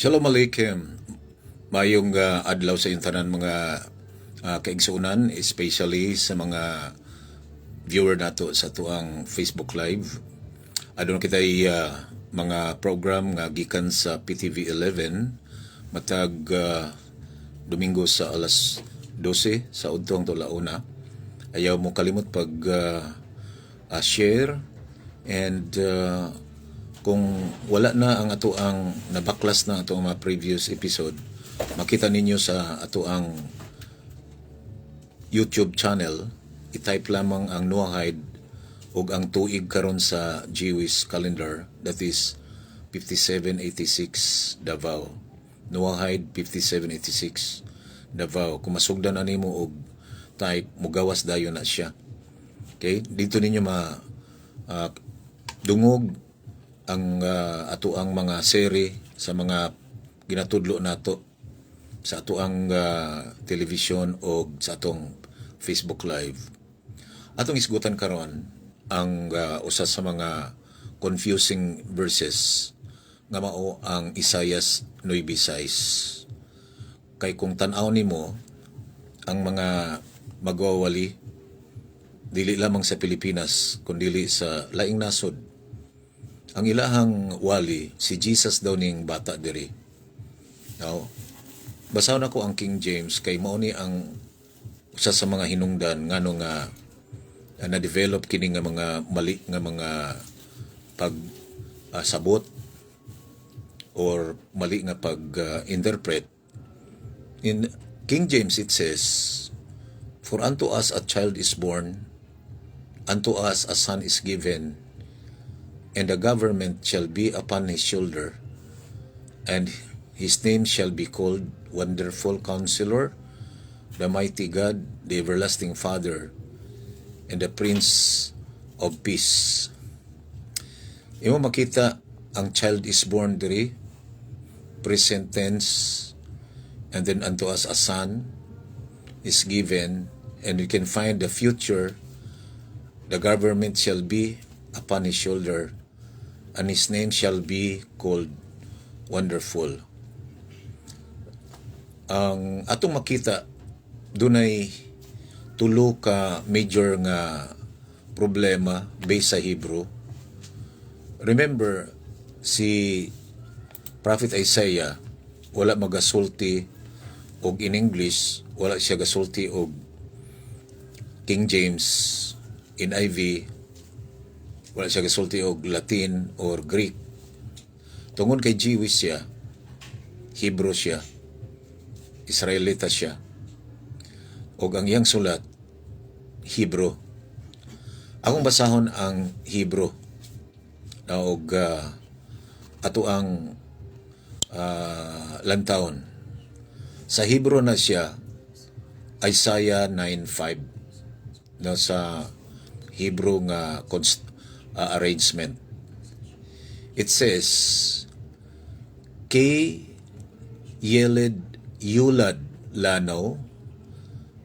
Shalom Alaikum. Mayong adlaw sa inyong tanan mga kaigsunan, especially sa mga viewer nato sa tuang Facebook Live. Aduna kitay mga program nga gikan sa PTV 11 matag Domingo sa alas 12 sa udtong tulauna. Ayaw mo kalimot pag share and kung wala na ang ato ang nabaklas na ato ang mga previous episode, makita ninyo sa ato ang YouTube channel, i-type lamang ang Noahide ug ang tuig karon sa Jewish calendar, that is 5786 Davao. Noahide 5786 Davao. Kung masugdan na nimo og type, mugawas dayon na siya. Okay? Dito ninyo dungog ang ato ang mga seri sa mga ginatudlo nato sa ato ang television o sa atong Facebook Live. Atong isgutan karon ang usa sa mga confusing verses nga mao ang Isaias 9:6. Kay kung tan-aw nimo ang mga magwawali dili lamang sa Pilipinas kundi sa laing nasod, ang ilahang wali, si Jesus daw ning bata diri. Now, basaw na ko ang King James kay mao ni ang usa sa mga hinungdan ngano nga na-develop kini nga mga mali nga mga sabot or mali nga pag-interpret. In King James it says, "For unto us a child is born, unto us a son is given, and the government shall be upon his shoulder, and his name shall be called Wonderful Counselor, the Mighty God, the Everlasting Father, and the Prince of Peace." Imo makita ang child is born diri, present tense, and then unto us a son is given, and you can find the future, the government shall be upon his shoulder, and his name shall be called Wonderful. Ang atong makita, dunay tulo ka major nga problema based sa Hebrew. Remember, si Prophet Isaiah, wala magasulti og in English, wala siya gasulti og King James, NIV, wala siya gasulti og Latin or Greek. Tungod kay Jewish siya, Hebrew siya, Israelita siya, og ang iyang sulat, Hebrew. Akong basahon ang Hebrew na og ato ang lantawon. Sa Hebrew na siya, Isaiah 9:5 na sa Hebrew nga arrangement. It says, Kay Yeled Yulad Lano,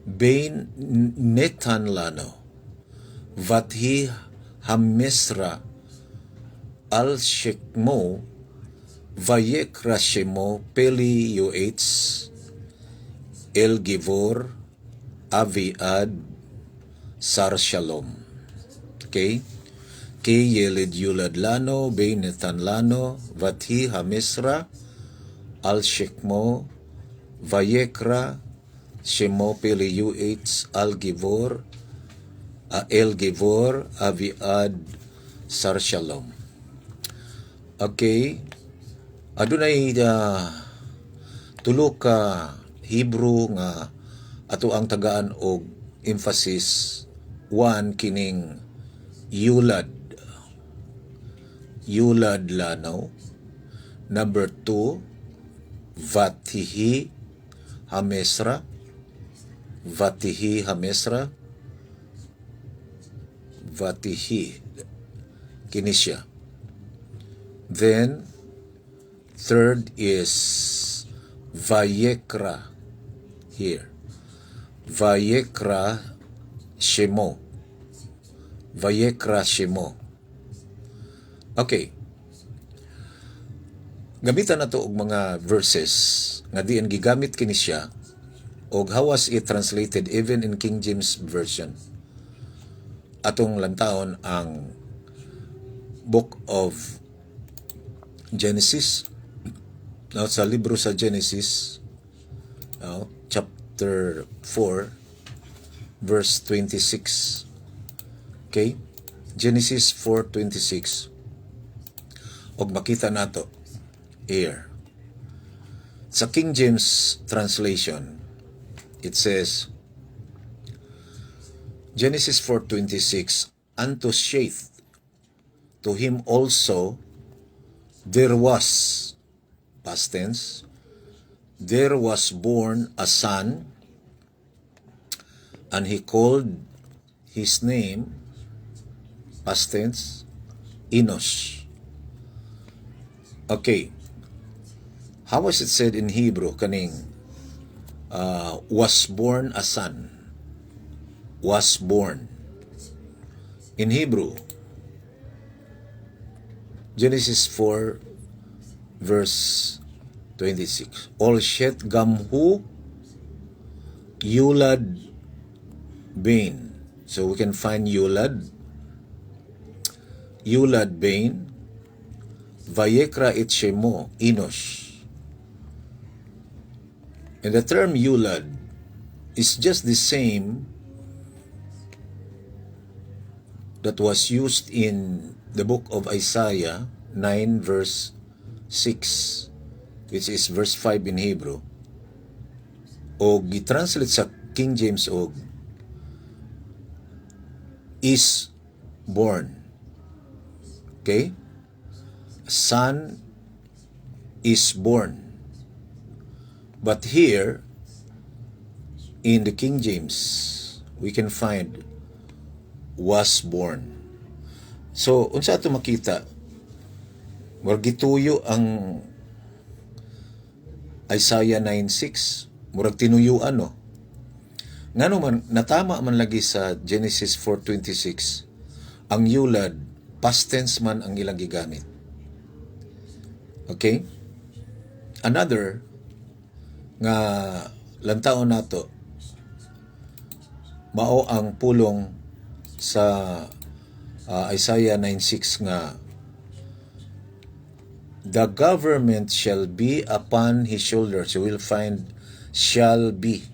Bain Netan Lano, Vathi Hamesra Al Shekmo, Vayek Rashemo Peli Yoetz, El Givor Aviad Sar Shalom. Okay? Kay Yeled Yulad Lano, Bain Netan Lano, Vathi Hamesra Al Shekmo, Vayekra Shemo Peli Yoetz Al Givor El Givor Aviad Sar Shalom. Okay, adunay tulo ka Hebrew nga ato ang tagaan og emphasis. One, kining Yulad Lano. Number 2, Vatihi Hamesra. Vatihi kini siya. Then third is Vayekra here. Vayekra Shemo. Okay. Gamitan nato og mga verses nga diin gigamit kini siya, og how was it translated even in King James Version. Atong lantawon ang Book of Genesis, sa libro sa Genesis, chapter 4, verse 26. Okay? Genesis 4:26. Og makita nato here. Sa King James translation, it says, Genesis 4:26, unto Sheth, to him also there was, past tense, there was born a son, and he called his name, past tense, Enosh. Okay. How was it said in Hebrew? Kaning, was born a son. Was born. In Hebrew, Genesis 4, verse 26. Ol Shet Gamhu Yulad Bain. So we can find Yulad Bain. Vayekra it Shemo Enosh. And the term Yulad is just the same that was used in the book of Isaiah 9 verse 6, which is verse 5 in Hebrew. O gitranslate sa King James og is born. Okay? Son is born. But here, in the King James, we can find was born. So, unsa ato makita? Murag gituyo ang Isaiah 9:6. Murag tinuyuan, no? Ngano man, natama man lagi sa Genesis 4:26, ang yulad, past tense man ang ilang gigamit. Okay? Another, nga lantaon nato, mao ang pulong sa Isaiah 9:6 nga, the government shall be upon his shoulders. You will find shall be.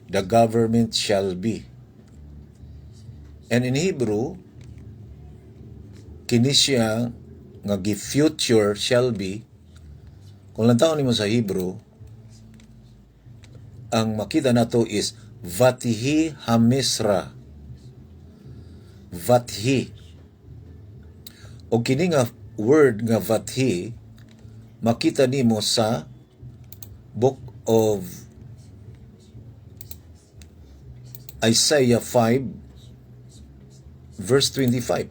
The government shall be. And in Hebrew, kini siya nga gi-future shall be. Kung lantaon nimo sa Hebrew, ang makita nato is Vatihi Hamisra. Vathi. O kini nga word nga Vathi, makita nimo sa book of Isaiah 5 verse 25.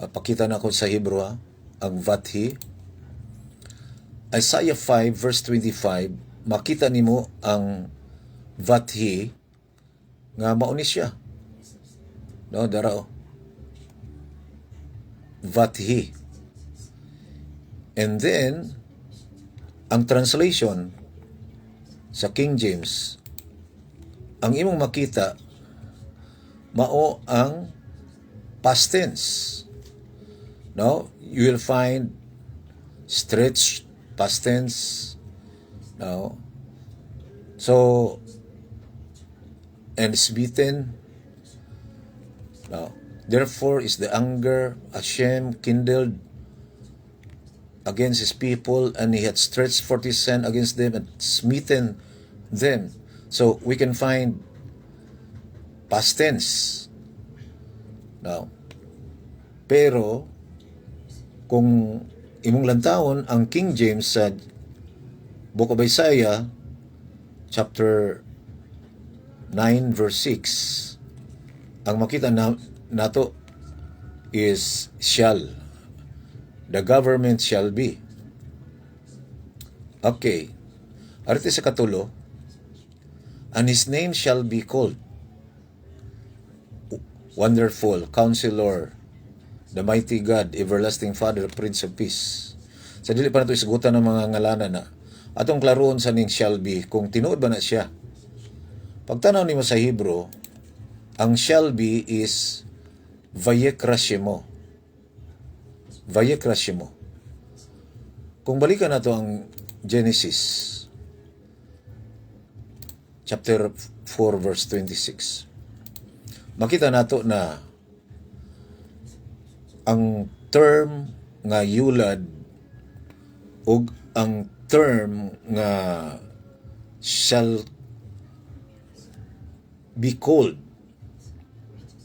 Pakita na ko sa Hebrew, ang Vathi. Isaiah 5 verse 25, makita nimo ang Vathi nga mao ni siya. No, darao. Vathi. And then ang translation sa King James, ang imong makita mao ang past tense. No, you will find stretched past tense. No. So, and smitten. No. Therefore is the anger Hashem kindled against his people, and he had stretched forth his hand against them and smitten them. So we can find past tense. No. Pero kung imong lantawon ang King James sa Book of Isaiah chapter 9 verse 6, ang makita nato is shall. The government shall be. Okay. Arite sa katulo, and his name shall be called Wonderful, Counselor, the mighty God, everlasting Father, Prince of Peace. Sa dili pa nato isgutan ng mga ngalanan na atong klaroon sa ning shall be kung tinuod ba na siya. Pagtanaw nimo sa Hebro, ang shall be is vayekrashemo. Vayekrashemo. Kung balikan nato ang Genesis chapter 4 verse 26. Makita nato na ang term nga yulad ug ang term nga shall be called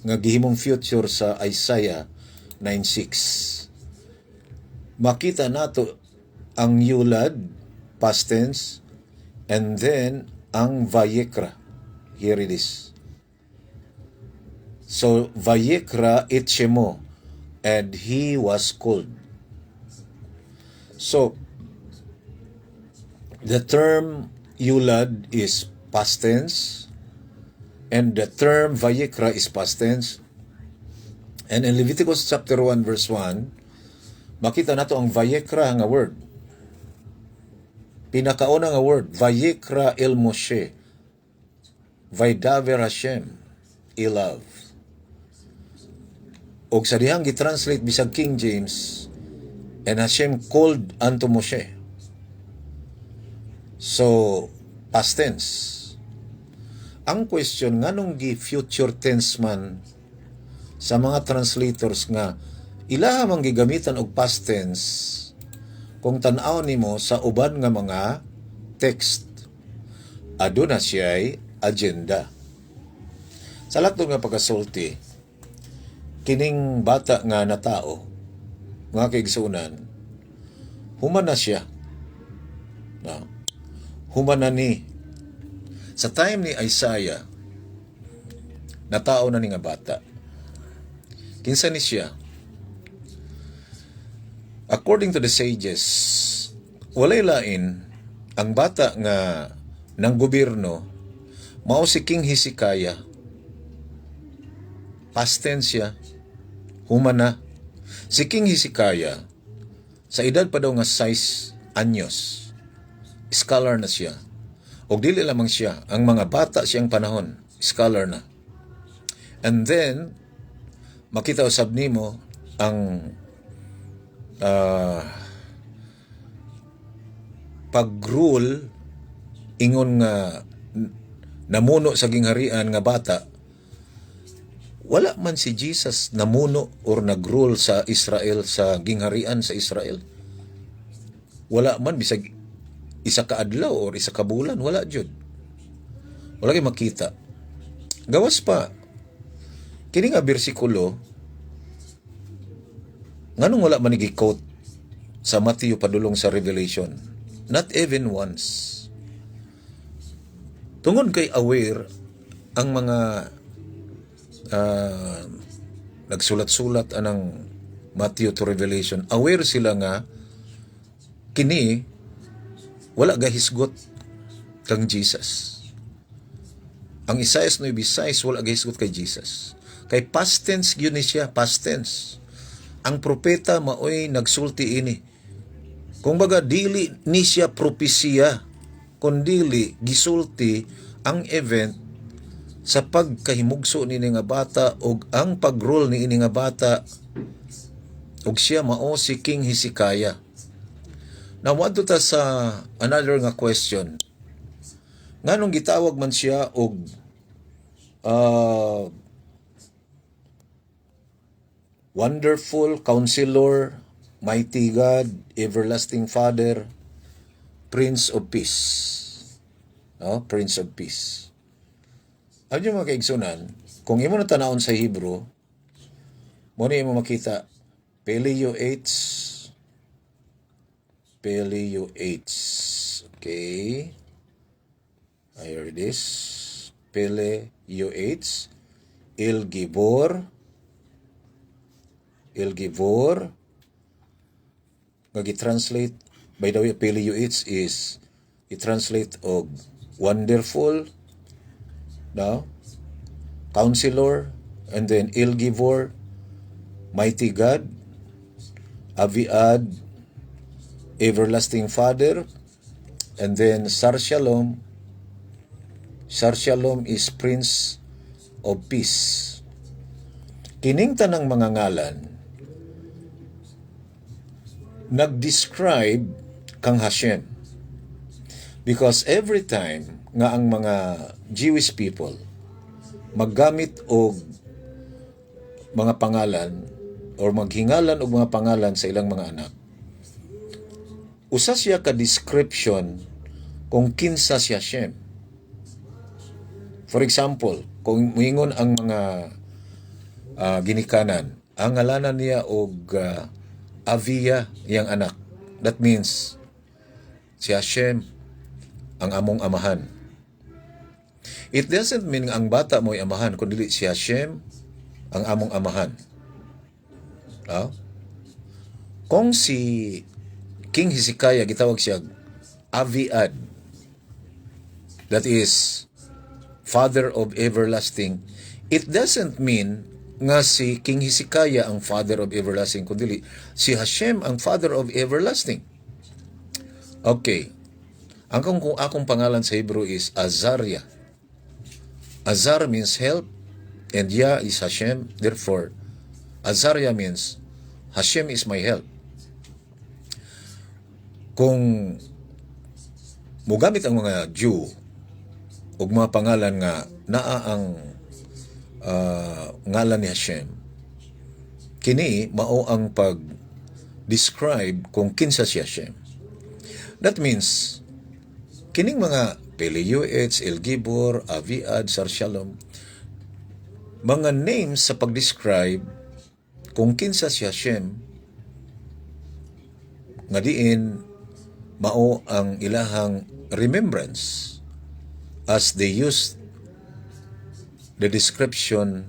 nga gihimong future sa Isaiah 9:6. Makita nato ang yulad past tense and then ang vayekra. Here it is. So vayekra itshemo, and he was called. So the term yulad is past tense, and the term vayekra is past tense. And in Leviticus chapter 1 verse 1, makita nato ang vayekra nga word. Pinakauna nga word, vayekra el Moshe, vaydaver Hashem, ilav. Og sa dihang gitranslate bisag King James, and Hashem called unto Moshe. So, past tense. Ang question, nganong gi-future tense man sa mga translators nga, ilaha mang gigamitan og past tense kung tan-aw nimo sa uban nga mga text. Aduna siya'y agenda. Sa laktod nga pagkasulti, kining bata nga na tao, mga kaigsunan, human na siya. No? Human na ni. Sa time ni Isaiah, na tao na ni nga bata. Kinsa ni siya? According to the sages, walay lain ang bata nga ng gobyerno mao si King Hezekiah. Past tense siya. Human na. Si King Hezekiah, sa edad pa daw nga 6 anyos, scholar na siya. O dili lamang siya, ang mga bata siyang panahon, scholar na. And then, makita usab nimo ang pag-rule ingon nga namuno sa gingharian nga bata. Wala man si Jesus namuno or nag-rule sa Israel, sa gingharian sa Israel. Wala man bisag isa ka adlaw or isa ka bulan, wala jud. Wala kay makita. Gawas pa kini nga bersikulo nganong wala man gi-quote sa Matthew padulong sa Revelation? Not even once. Tungod kay aware ang mga nagsulat-sulat anang Matthew to Revelation, aware sila nga kini wala gahisgot kang Jesus. Ang Isaiah 9:6 wala gahisgot kay Jesus. Kay past tense yun siya, past tense. Ang propeta maoy nagsulti ini. Kung baga dili ni siya propesiya, kundili gisulti ang event sa pagkahimugso ni nga bata og ang pag-rule ni ini nga bata og siya mao si King Hezekiah. Now, wadto ta sa another nga question. Nganong gitawag man siya og Wonderful Counselor, Mighty God, Everlasting Father, Prince of Peace. No? Prince of Peace. Ano yung mga kaigsunan? Kung imo na tanawon sa Hebrew, mo na imo makita, Peleo 8. Okay. Here it is. Peleo 8. El Gibor. Nag-translate, by the way, Peleo 8 is i-translate og wonderful, no? Counselor, and then El Gibor, Mighty God, Aviad, Everlasting Father, and then Sar Shalom. Sar Shalom is Prince of Peace. Kining tanang mga ngalan nag-describe kang Hashem. Because every time nga ang mga Jewish people maggamit og mga pangalan or maghingalan og mga pangalan sa ilang mga anak, usa siya ka description kung kinsa si Hashem. For example, kung moingon ang mga ginikanan, ang ngalanan niya og Avia yang anak. That means si Hashem ang among amahan. It doesn't mean ang bata mo'y amahan, kundi si Hashem ang among amahan. Kung si King Hezekiah gitawag siya Aviad, that is Father of Everlasting, it doesn't mean nga si King Hezekiah ang Father of Everlasting, kundi si Hashem ang Father of Everlasting. Okay. Kung akong pangalan sa Hebrew is Azaryah. Azar means help, and Yah is Hashem. Therefore, Azaryah means Hashem is my help. Kung mugamit ang mga Jew o mga pangalan nga naa ang ngalan ni Hashem, kini mao ang pag-describe kung kinsa si Hashem. That means kining mga Peliuets, El Gibor, Aviad, Sar Shalom, mga names sa pag-describe kung kinsa si Hashem, nga diin mao ang ilahang remembrance as they use the description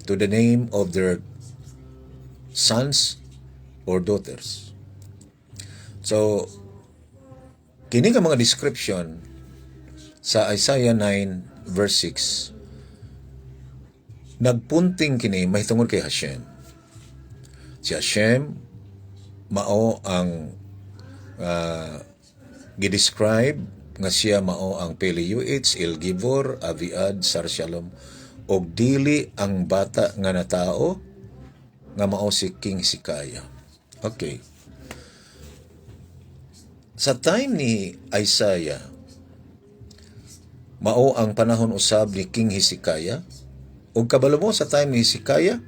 to the name of their sons or daughters. So, kini nga mga description sa Isaiah 9 verse 6 nagpunting kini mahitungod kay Hashem. Si Hashem mao ang gidescribe nga siya mao ang Peliuets, El Gibor, Aviad, Sar Shalom, og dili ang bata nga natao nga mao si King Hezekiah. Okay. Sa time ni Isaiah, mao ang panahon usab ni King Hezekiah, ug kabalo mo sa time ni Hezekiah,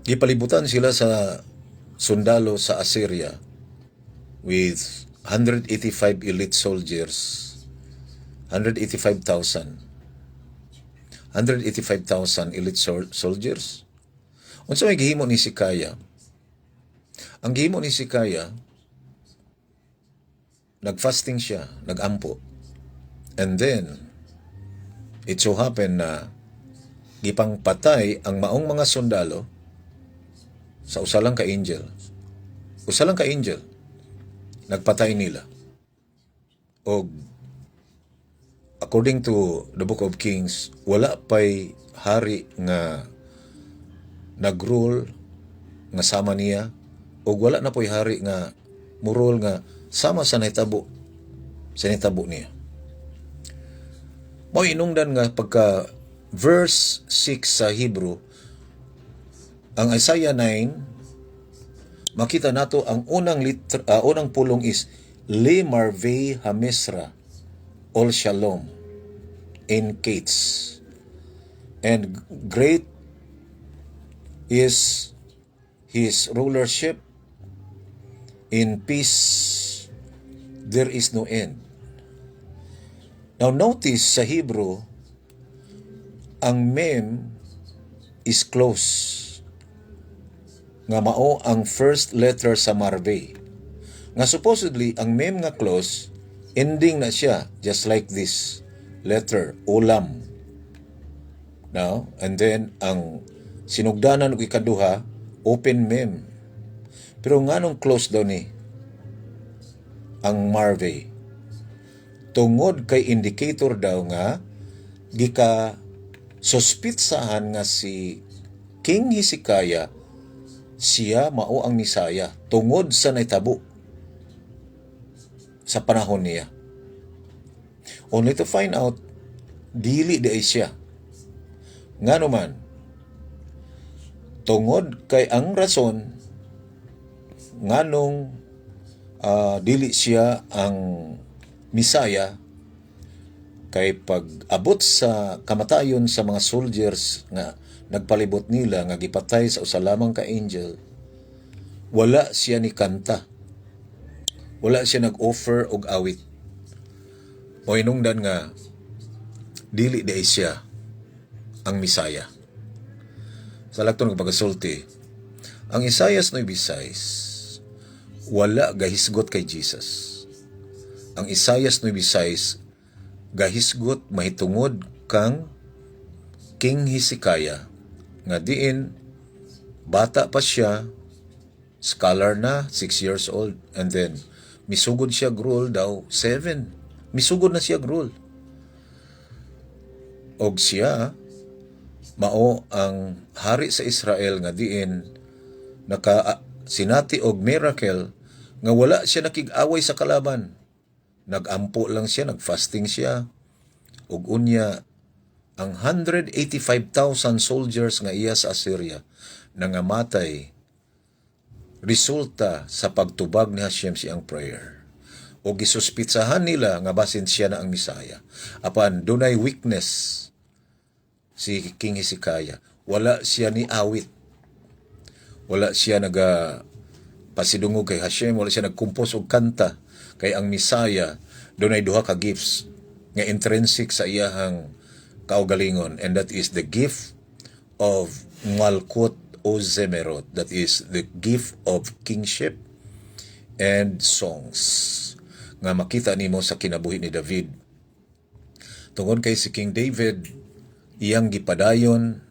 gipalibutan sila sa sundalo sa Assyria with 185 elite soldiers, 185,000 elite soldiers. Unsa may gihimo ni Hezekiah? Ang gihimo ni Hezekiah, nag-fasting siya, nag-ampo. And then, it so happened na gipang patay ang maong mga sundalo sa usa lang ka angel. Usa lang ka angel. Nagpatay nila. O according to the Book of Kings, wala pa'y hari nga nag-rule nga sama niya, o wala na po'y hari nga murol nga sama sa nahitabo niya. Mo inungdan nga pagka verse 6 sa Hebrew, ang Isaiah 9, makita nato ang unang pulong is Le Marvei Hamesra Ol Shalom in Kates, and great is his rulership, in peace there is no end. Now notice sa Hebrew, ang mem is close, nga mao ang first letter sa Marvei. Nga supposedly, ang mem nga close, ending na siya, just like this letter, ulam. Now, and then, ang sinugdanan og ikaduha, open mem. Pero nganong close daw ni ang Marvei? Tungod kay indicator daw nga gika Suspitsahan nga si King Hezekiah siya mao ang Misaya tungod sa naitabo sa panahon niya. Only to find out, dili di siya. Nga naman, tungod kay ang rason, nganong dili siya ang Misaya, kay pag-abot sa kamatayon sa mga soldiers nga nagpalibot nila nga gipatay sa usa lamang ka angel, wala siya ni kanta. Wala siya nag-offer og awit. O inungdan nga dili di siya ang Misaya. Sa lakton nga pagasulti, ang Isaias 9:6 wala gahisgot kay Jesus. Ang Isaias 9:6 gahisgot mahitungod kang King Hezekiah nga diin bata pa siya, scholar na, 6 years old, and then misugod siya rule daw 7. Misugod na siya rule. Og siya mao ang hari sa Israel nga diin sinati og miracle nga wala siya nakig-away sa kalaban. Nagampo lang siya, nagfasting siya. Og unya ang 185,000 soldiers nga iya sa Assyria nangamatay resulta sa pagtubag ni Hashem siyang prayer. O gisuspitsahan nila nga basin siya na ang Misaya. Apan dunay weakness si King Hezekiah. Wala siya ni awit. Wala siya pasidungog kay Hashem. Wala siya nagkumpos og kanta. Kay ang Misaya, dunay duha ka gifts nga intrinsic sa iyahang kaugalingon. And that is the gift of Malkut o Zemerot. That is the gift of kingship and songs. Nga makita nimo sa kinabuhi ni David. Tungod kay si King David, iyang gipadayon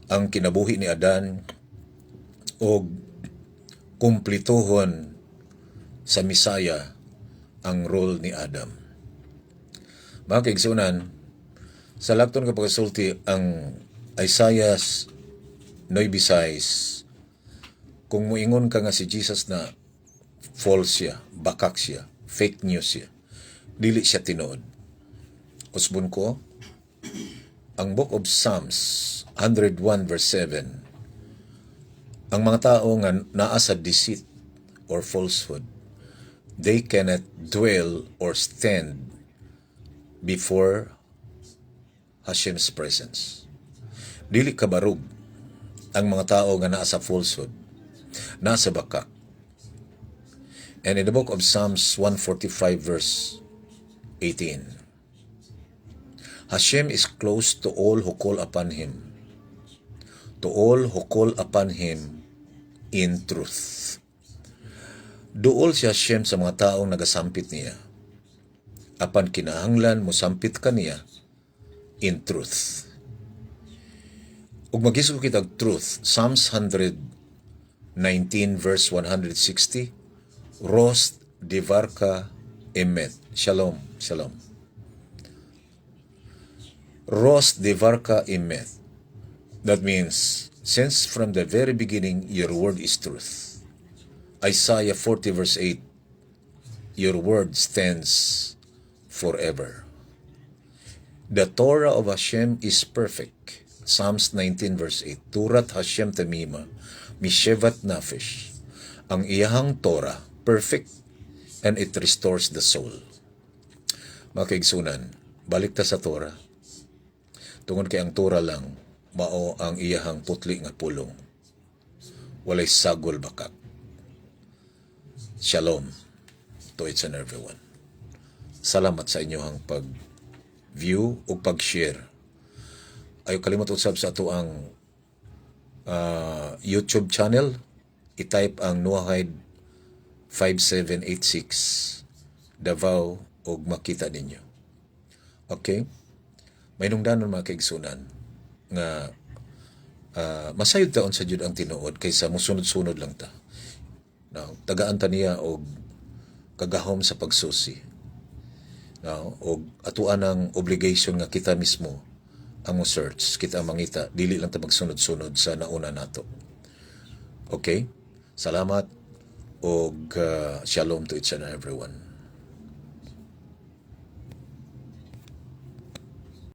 ang kinabuhi ni Adan o kumplituhon sa Misaya ang role ni Adam. Mga kaigsunan, sa lakton nga pagkasulti ang Isaiah 9:6, kung muingon ka nga si Jesus na false siya, bakak siya, fake news siya, dili siya tinuod. Usbon ko, ang Book of Psalms 101 verse 7, ang mga tao nga naa sa deceit or falsehood, they cannot dwell or stand before Hashem's presence. Dili kabarog ang mga tao nga naa sa falsehood, naa sa bakak. And in the book of Psalms 145 verse 18, Hashem is close to all who call upon Him, to all who call upon Him in truth. Duol si Hashem sa mga taong nagasampit niya. Apan kinahanglan mo sampit ka niya in truth. Ug magisgo kita og truth, Psalms 119 verse 160, Rost Divarka Emet. Shalom, shalom. Rost Divarka Emet. That means, since from the very beginning, your word is truth. Isaiah 40 verse 8, your word stands forever. The Torah of Hashem is perfect. Psalms 19 verse 8, Turat Hashem Tamima, Mishevat Nafesh. Ang iyahang Torah, perfect, and it restores the soul. Mga kaigsunan, balik ta sa Torah. Tungod kay ang Torah lang, mao ang iyahang putli nga pulong. Walay sagol bakak. Shalom to each and everyone. Salamat sa inyong pag-view o pag-share. Ayaw kalimot usab sa ato ang YouTube channel. I-type ang Noahide 5786 Davao og makita ninyo. Okay? May nungdanon mga kaigsunan nga masayod taon sa Jud ang tinuod kaysa musunod-sunod lang ta. Now, tagaan ta niya og kagahom sa pagsusi. Now, og atuan ang obligation nga kita mismo ang mo search, kita ang mangita, dili lang ta magsunod-sunod sa nauna nato. Okay? Salamat og shalom to each and everyone.